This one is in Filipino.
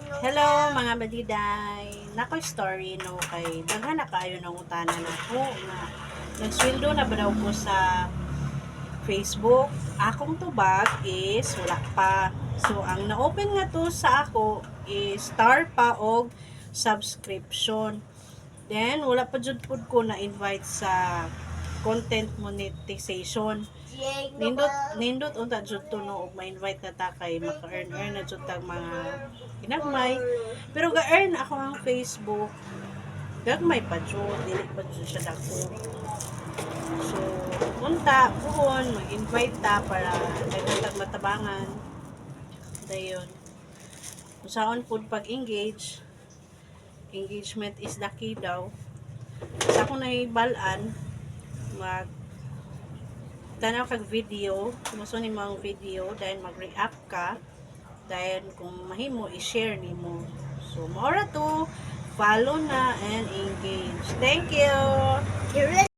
Hello mga badiday. Nako story no kay daghan na kaayo nang utanan nako nga nagsweldo na ba daw ko sa Facebook. Akong tubag is wala pa. So ang na-open nga to sa ako is star pa og subscription. Then wala pa jud pud ko na invite sa content monetization. Nindot unta jud to no og ma-invite na ta kay maka-earn na jud tag mga ginagmay. Pero ga-earn ako ang Facebook. Gagmay pa jud, dili pa jud siya dako. So, unta puhon mag-invite ta para daghan tag matabangan. Dayon. Usaon pud pag-engage. Engagement is the key daw. Sa akong nahibalan, mag tanaw kag video, kumusta ni mga video, dahil mag-react ka, dahil kung mahimo, i-share ni mo. So, maura to, follow na and engage. Thank you!